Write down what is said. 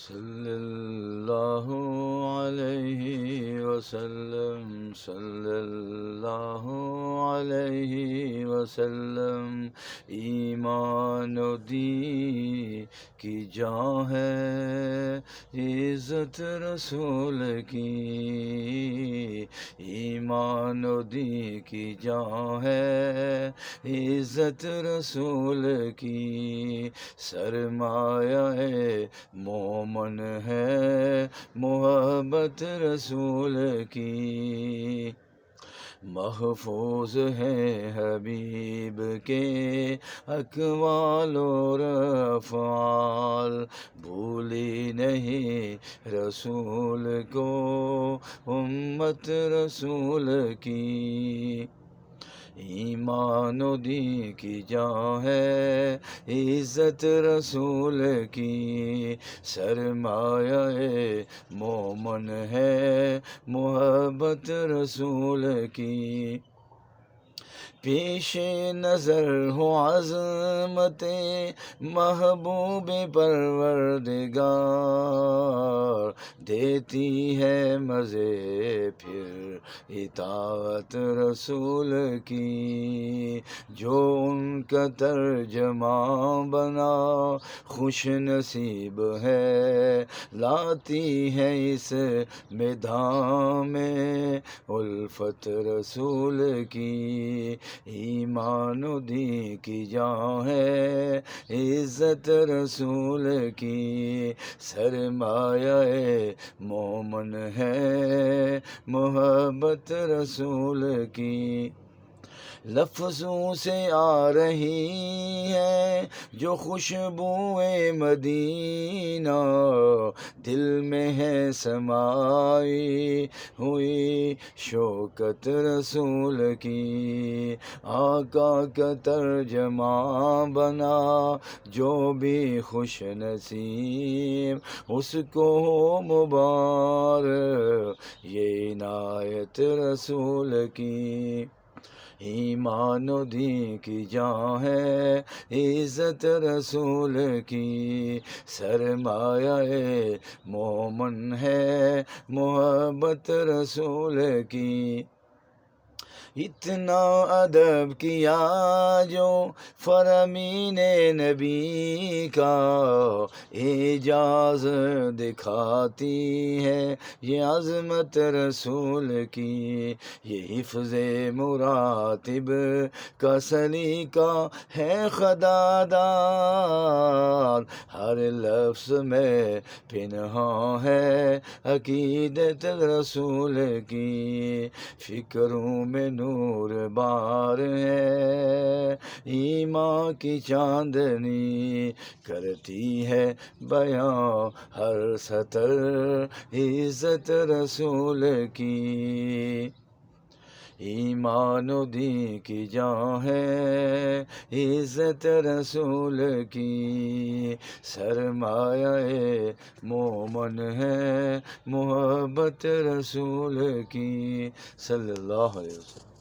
صلی اللہ علیہ وسلم، صلی اللہ علیہ وسلم۔ ایمان و دین کی جان ہے عزت رسول کی، ایمان و دین کی جان ہے عزت رسول کی، سرمایہ مومن ہے محبت رسول کی، محفوظ ہے حبیب کے اقوال اور افعال، بھولی نہیں رسول کو امت رسول کی، ایمان و دین کی جان ہے عزت رسول کی، سرمایہ مومن ہے محبت رسول کی، پیش نظر ہو عظمت محبوب پروردگار، دیتی ہے مزے پھر اطاعت رسول کی، جو ان کا ترجمہ بنا خوش نصیب ہے، لاتی ہے اس میدان میں الفت رسول کی، ایمان و دین کی جان ہے عزت رسول کی، سرمایہ مومن ہے محبت رسول کی، لفظوں سے آ رہی ہے جو خوشبوئے مدینہ، دل میں ہے سمائی ہوئی شوکت رسول کی، آقا کا ترجمہ بنا جو بھی خوش نصیب، اس کو ہو مبارک یہ عنایت رسول کی، ایمان و دین کی جان ہے عزت رسول کی، سرمایہ مومن ہے محبت رسول کی، اتنا ادب کیا جو فرامین نبی کا، اعجاز دکھاتی ہے یہ عظمت رسول کی، یہ حفظ مراتب کا سلیقہ ہے خداداد، ہر لفظ میں پنہاں ہے عقیدت رسول کی، فکروں میں نور بار ہے ایمان کی چاندنی، کرتی ہے بیان ہر سطر عزت رسول کی، ایمان و دین کی جان ہے عزت رسول کی، سرمایہ مومن ہے محبت رسول کی، صلی اللہ علیہ وسلم۔